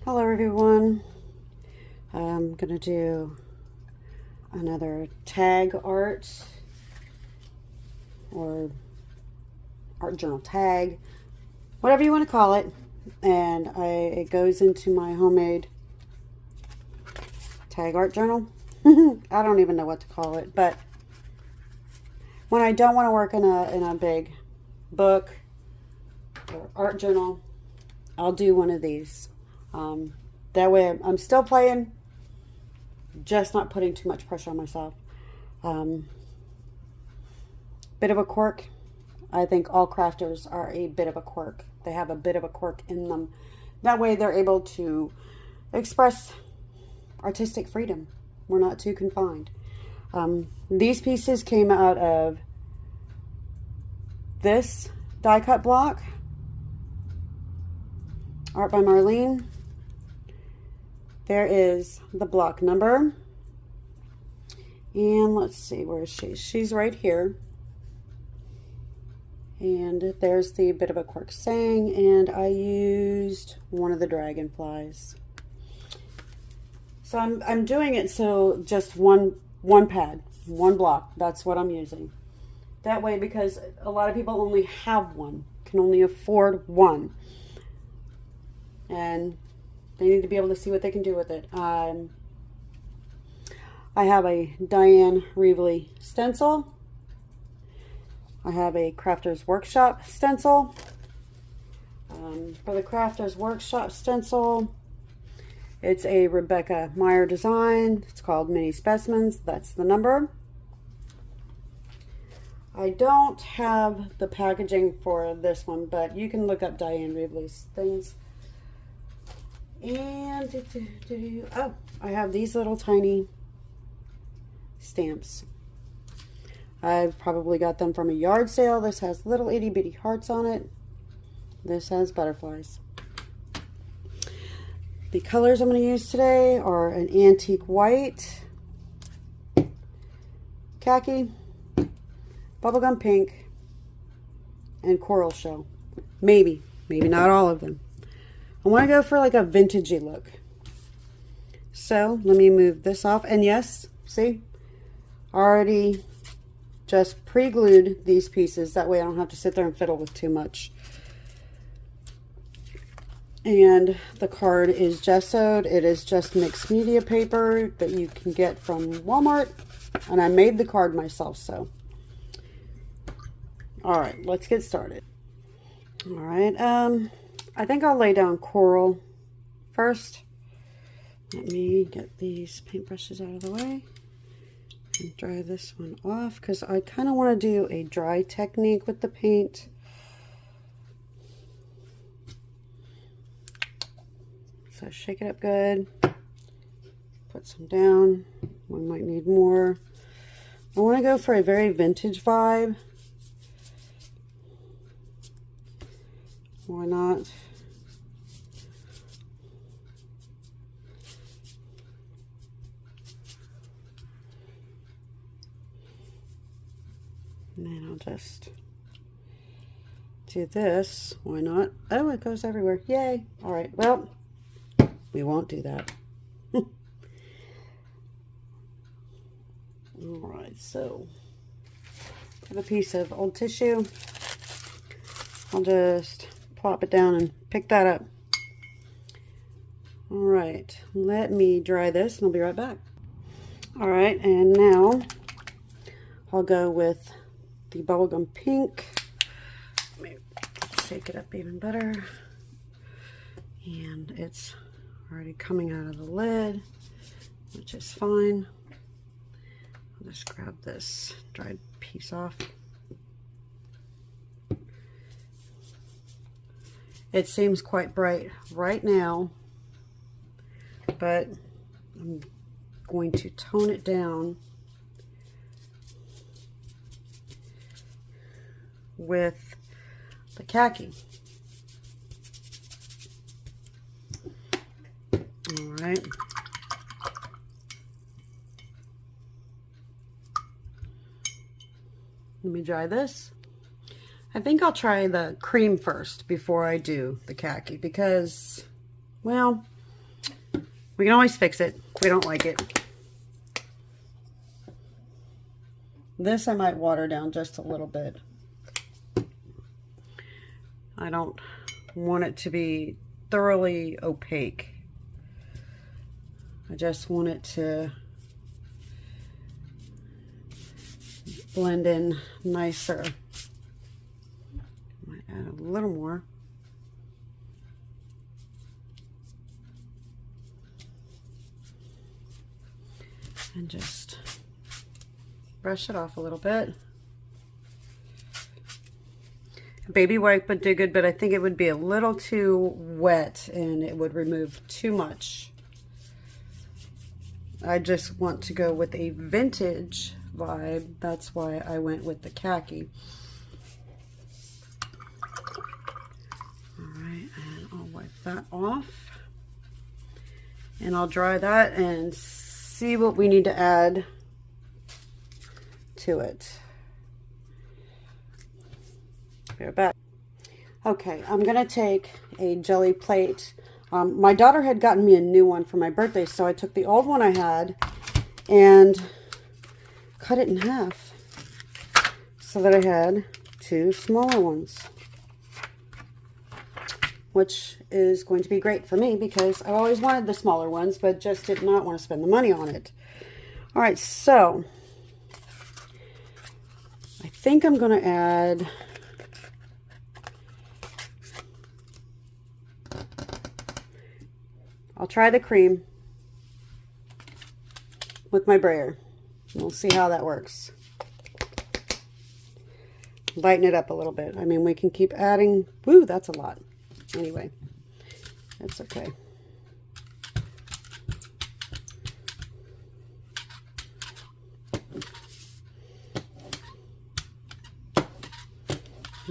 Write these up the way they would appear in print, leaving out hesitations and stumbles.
Hello everyone. I'm gonna do another tag art or art journal tag, whatever you want to call it, and it goes into my homemade tag art journal. I don't even know what to call it, but when I don't want to work in a big book or art journal, I'll do one of these. That way I'm still playing, just not putting too much pressure on myself. Bit of a quirk. I think all crafters are a bit of a quirk. They have a bit of a quirk in them. That way they're able to express artistic freedom. We're not too confined. These pieces came out of this die cut block. Art by Marlene. There is the block number. And let's see, where is she? She's right here. And there's the bit of a quirk saying, and I used one of the dragonflies. So I'm doing it so just one pad, one block. That's what I'm using. That way, because a lot of people only have one, can only afford one. And they need to be able to see what they can do with it. I have a Diane Reevely stencil. I have a Crafter's Workshop stencil. For the Crafter's Workshop stencil, it's a Rebecca Meyer design. It's called Mini Specimens. That's the number. I don't have the packaging for this one, but you can look up Diane Reevely's things. And oh, I have these little tiny stamps. I've probably got them from a yard sale. This has little itty bitty hearts on it. This has butterflies. The colors I'm going to use today are an antique white, khaki, bubblegum pink, and coral shell. Maybe not all of them. I want to go for like a vintagey look. So let me move this off. And yes, see, already just pre-glued these pieces. That way I don't have to sit there and fiddle with too much. And the card is gessoed. It is just mixed media paper that you can get from Walmart. And I made the card myself, so. All right, let's get started. All right, I think I'll lay down coral first. Let me get these paintbrushes out of the way and dry this one off, because I kind of want to do a dry technique with the paint. So shake it up good. Put some down. We might need more. I want to go for a very vintage vibe. Why not? And then I'll just do this. Why not? Oh, it goes everywhere. Yay. All right. Well, we won't do that. All right. So I have a piece of old tissue. I'll just plop it down and pick that up. All right, let me dry this and I'll be right back. All right, and now I'll go with the bubblegum pink. Let me shake it up even better. And it's already coming out of the lid, which is fine. I'll just grab this dried piece off. It seems quite bright right now, but I'm going to tone it down with the khaki. All right. Let me dry this. I think I'll try the cream first before I do the khaki because, well, We can always fix it if we don't like it. This I might water down just a little bit. I don't want it to be thoroughly opaque. I just want it to blend in nicer. Might add a little more. And just brush it off a little bit. A baby wipe would do good, but I think it would be a little too wet and it would remove too much. I just want to go with a vintage vibe. That's why I went with the khaki. All right, and I'll wipe that off. And I'll dry that and see what we need to add to it. Be right back. Okay, I'm gonna take a jelly plate. My daughter had gotten me a new one for my birthday, so I took the old one I had and cut it in half so that I had two smaller ones, which is going to be great for me because I always wanted the smaller ones, but just did not want to spend the money on it. All right, so I think I'm going to add I'll try the cream with my brayer. We'll see how that works. Lighten it up a little bit. I mean, we can keep adding. Woo, that's a lot. Anyway, that's okay.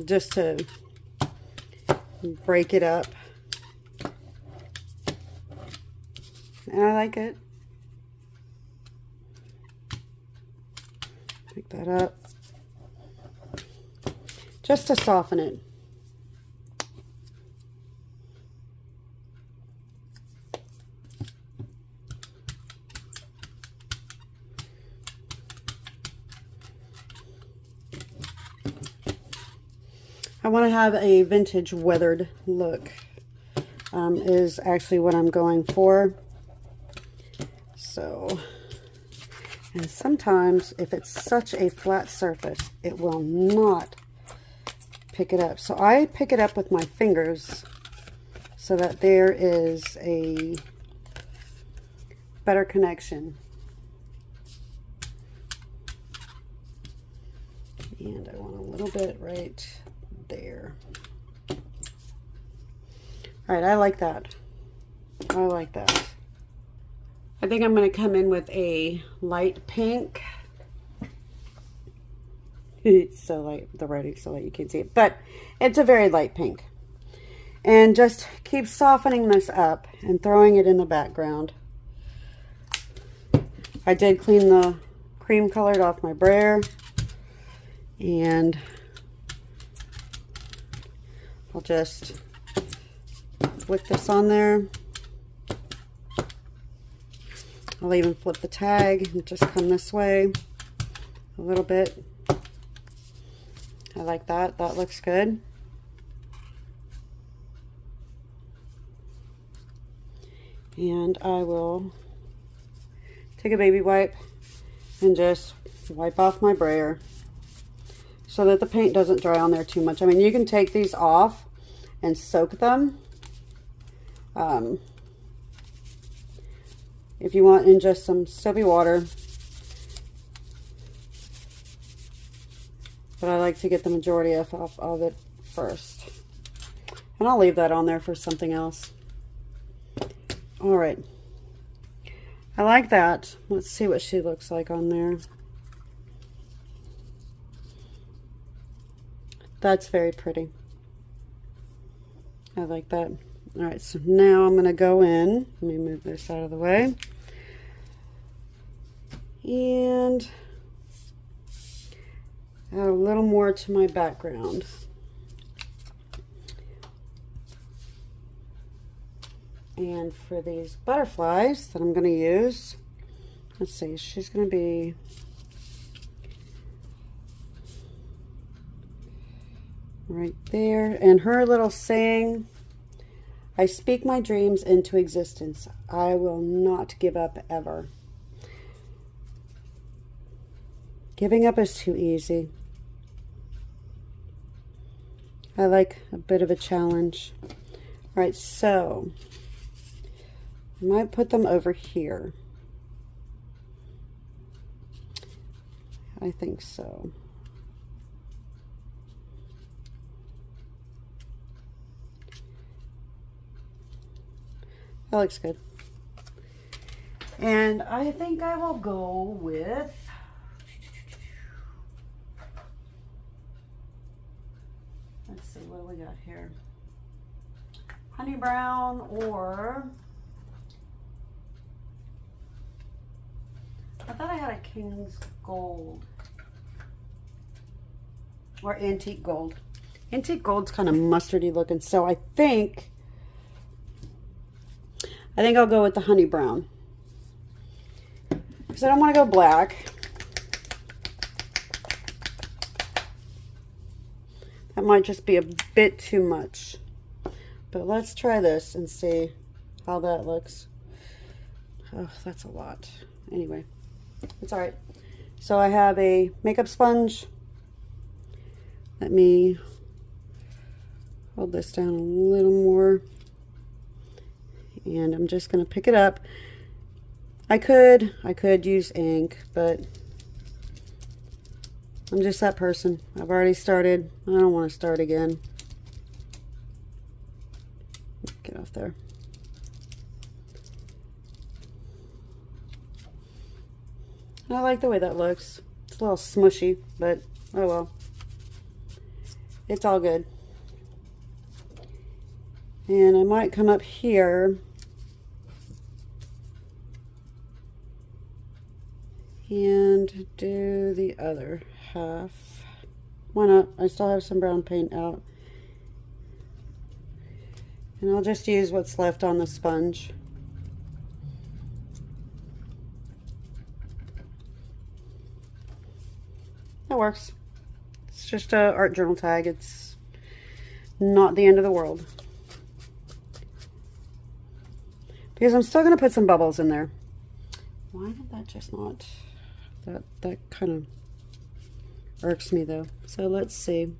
Just to break it up. And I like it. Pick that up. Just to soften it. I want to have a vintage weathered look. Is actually what I'm going for. So, and sometimes if it's such a flat surface, it will not pick it up. So I pick it up with my fingers so that there is a better connection. And I want a little bit right there. All right, I like that. I like that. I think I'm going to come in with a light pink. It's so light, the writing's so light you can't see it, but it's a very light pink. And just keep softening this up and throwing it in the background. I did clean the cream colored off my brayer, and I'll just flick this on there. I'll even flip the tag and just come this way a little bit. I like that. That looks good. And I will take a baby wipe and just wipe off my brayer so that the paint doesn't dry on there too much. I mean, you can take these off and soak them. If you want, in just some soapy water. But I like to get the majority off of it first. And I'll leave that on there for something else. All right. I like that. Let's see what she looks like on there. That's very pretty. I like that. All right, so now I'm going to go in. Let me move this out of the way. And add a little more to my background. And for these butterflies that I'm going to use, let's see, she's going to be right there. And her little saying, I speak my dreams into existence. I will not give up ever. Giving up is too easy. I like a bit of a challenge. All right, so I might put them over here. I think so. That looks good. And I think I will go with let's see, what do we got here? Honey brown, or I thought I had a King's Gold or Antique Gold. Antique Gold's kind of mustardy looking, so I think I'll go with the honey brown because I don't want to go black. That might just be a bit too much. But let's try this and see how that looks. Oh, that's a lot. Anyway, it's all right. So I have a makeup sponge. Let me hold this down a little more. And I'm just going to pick it up. I could use ink, but I'm just that person. I've already started. I don't want to start again. Get off there. I like the way that looks. It's a little smushy, but oh well. It's all good. And I might come up here and do the other half. Why not? I still have some brown paint out. And I'll just use what's left on the sponge. That works. It's just a art journal tag. It's not the end of the world. Because I'm still going to put some bubbles in there. Why did that just not... That kind of irks me though. So let's see.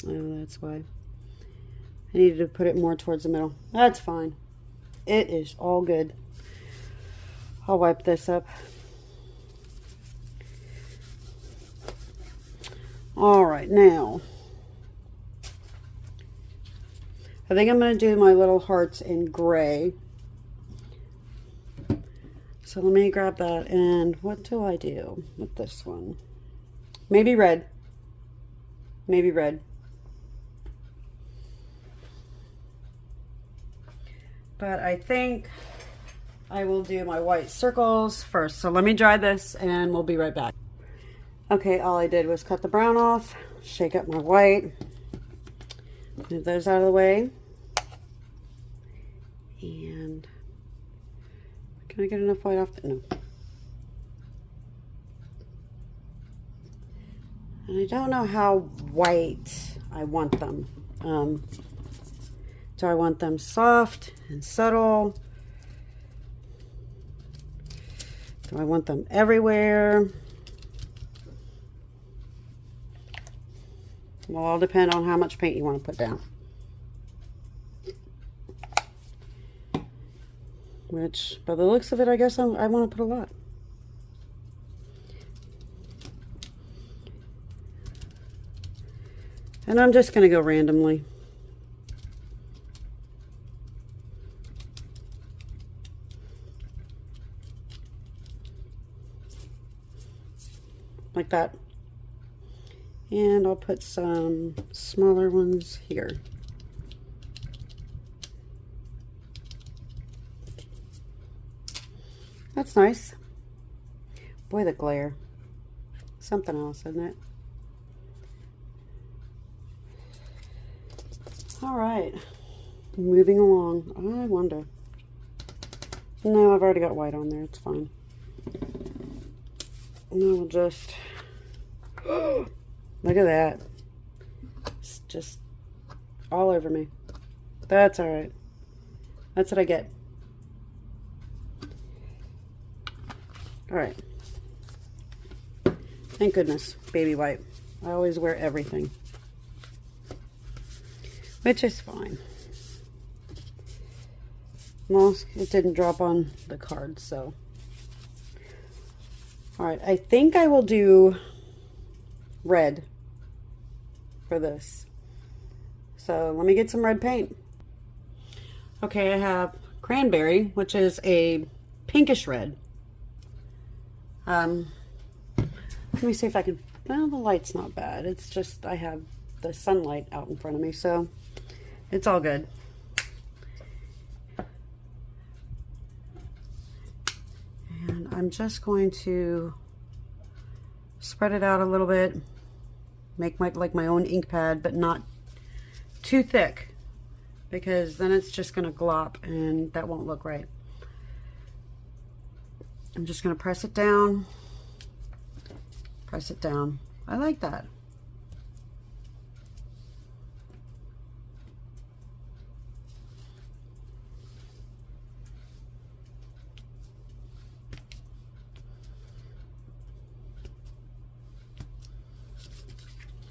Oh, that's why. I needed to put it more towards the middle. That's fine. It is all good. I'll wipe this up. All right, now I think I'm going to do my little hearts in gray. So let me grab that, and what do I do with this one? Maybe red. Maybe red. But I think I will do my white circles first. So let me dry this and we'll be right back. Okay, all I did was cut the brown off, shake up my white, move those out of the way. And can I get enough white off? No. And I don't know how white I want them. Do I want them soft and subtle? Do I want them everywhere? It will all depend on how much paint you want to put down. Which, by the looks of it, I guess I want to put a lot. And I'm just going to go randomly. Like that. And I'll put some smaller ones here. That's nice. Boy, the glare. Something else, isn't it? All right, moving along. I wonder. No, I've already got white on there. It's fine. No, we'll just... Look at that. It's just all over me. That's all right. That's what I get. All right. Thank goodness, baby white. I always wear everything, which is fine. Well, it didn't drop on the card, so. All right, I think I will do red for this. So let me get some red paint. Okay, I have cranberry, which is a pinkish red. Let me see if I can, well, the light's not bad. It's just I have the sunlight out in front of me, so it's all good. And I'm just going to spread it out a little bit, make my own ink pad, but not too thick, because then it's just going to glop and that won't look right. I'm just going to press it down. Press it down. I like that.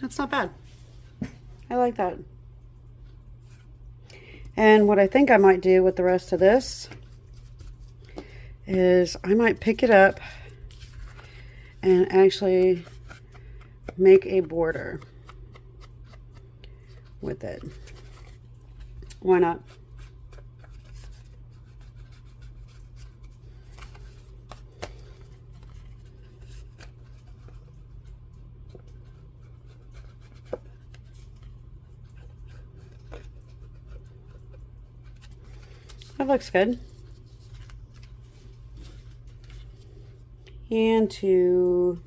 That's not bad. I like that. And what I think I might do with the rest of this is I might pick it up and actually make a border with it. Why not? That looks good. And to,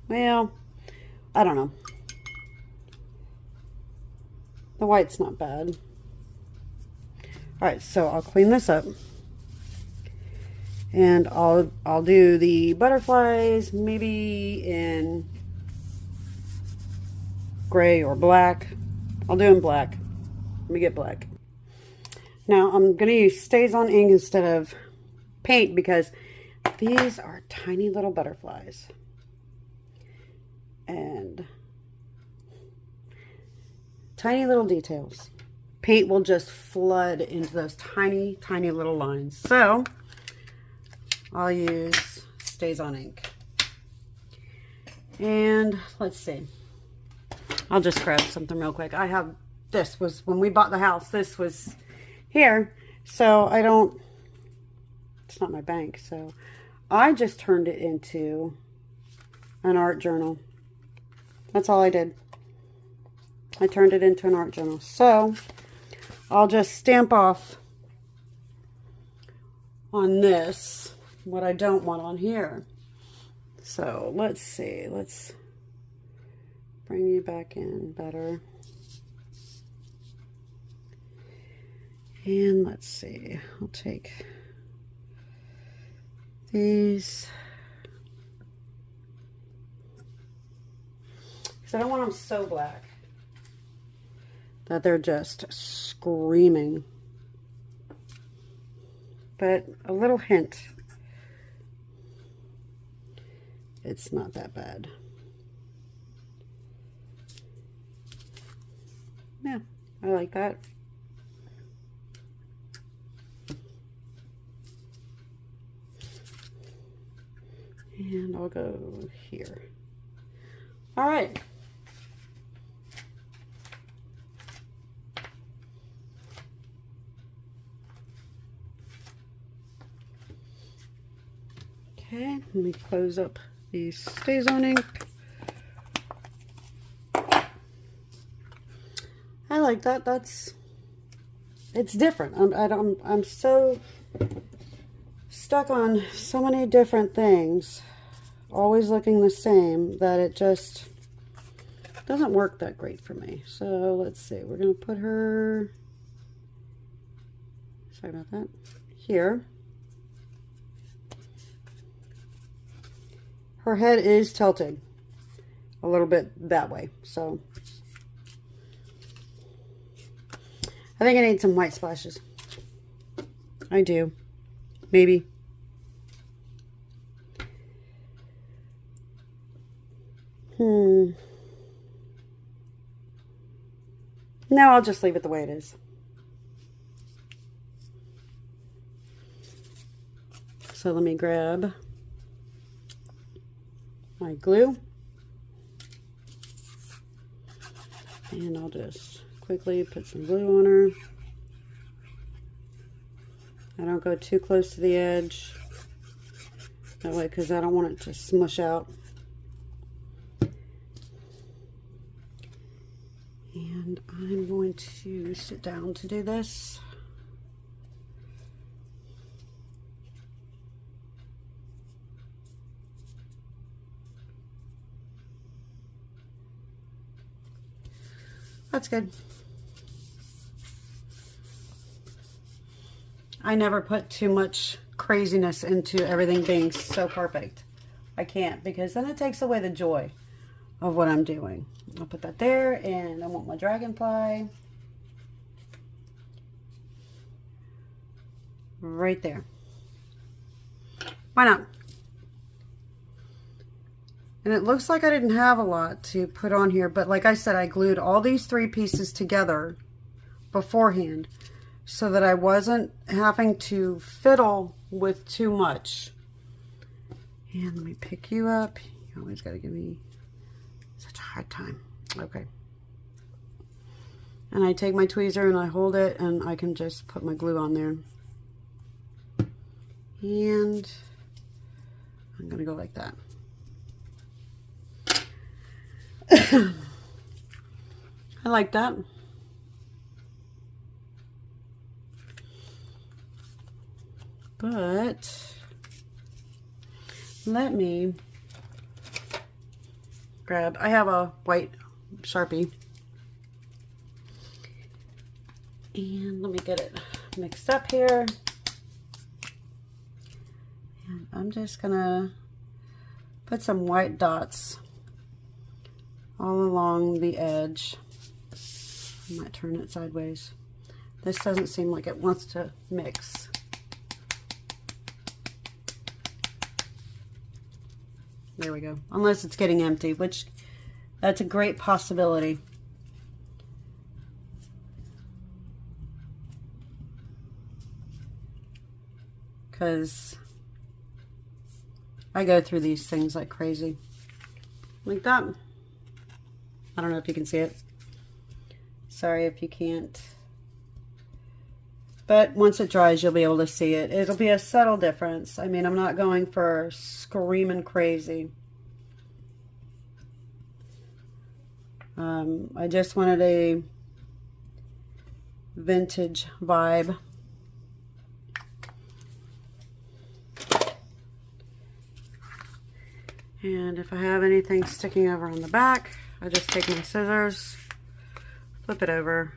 well, I don't know. The white's not bad. All right, so I'll clean this up. And I'll do the butterflies maybe in gray or black. I'll do in black. Let me get black. Now I'm going to use StazOn ink instead of paint because these are tiny little butterflies. And tiny little details. Paint will just flood into those tiny, tiny little lines. So I'll use StazOn ink. And let's see. I'll just grab something real quick. I have, this was, when we bought the house, this was here. So I don't, it's not my bank. So I just turned it into an art journal. That's all I did. I turned it into an art journal. So I'll just stamp off on this what I don't want on here. So let's see. Let's bring you back in better. And let's see. I'll take these. Because I don't want them so black that they're just screaming. But a little hint. It's not that bad. Yeah, I like that. And I'll go here. All right. Okay, let me close up the StazOn ink. I like that. It's different. I'm so stuck on so many different things, always looking the same, that it just, doesn't work that great for me. So let's see, we're going to put her, sorry about that, here. Her head is tilted a little bit that way, so I think I need some white splashes. I do. Maybe. No, I'll just leave it the way it is. So let me grab my glue. And I'll just quickly put some glue on her. I don't go too close to the edge. That way, because I don't want it to smush out. And I'm going to sit down to do this. That's good. I never put too much craziness into everything being so perfect. I can't, because then it takes away the joy of what I'm doing. I'll put that there, and I want my dragonfly right there. Why not? And it looks like I didn't have a lot to put on here, but like I said, I glued all these 3 pieces together beforehand so that I wasn't having to fiddle with too much. And let me pick you up. You always got to give me such a hard time. Okay. And I take my tweezer and I hold it, and I can just put my glue on there. And I'm going to go like that. I like that. But let me grab, I have a white Sharpie, and let me get it mixed up here. And I'm just gonna put some white dots all along the edge. I might turn it sideways. This doesn't seem like it wants to mix. There we go. Unless it's getting empty, which that's a great possibility. Because I go through these things like crazy. Like that. I don't know if you can see it. Sorry if you can't. But once it dries, you'll be able to see it. It'll be a subtle difference. I mean, I'm not going for screaming crazy. I just wanted a vintage vibe. And if I have anything sticking over on the back, I just take my scissors, flip it over,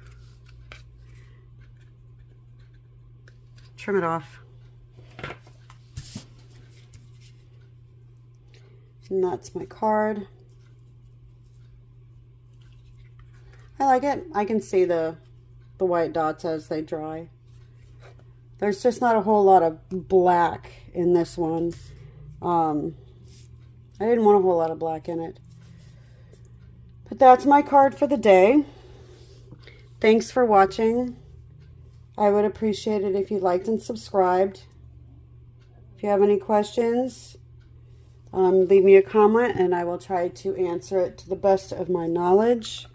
trim it off. And that's my card. I like it. I can see the white dots as they dry. There's just not a whole lot of black in this one. I didn't want a whole lot of black in it. But that's my card for the day. Thanks for watching. I would appreciate it if you liked and subscribed. If you have any questions, leave me a comment and I will try to answer it to the best of my knowledge.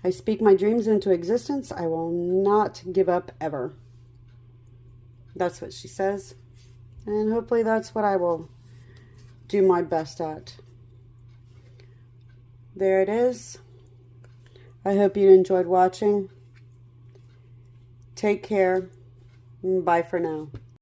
I speak my dreams into existence. I will not give up ever. That's what she says. And hopefully that's what I will do my best at. There it is. I hope you enjoyed watching. Take care. Bye for now.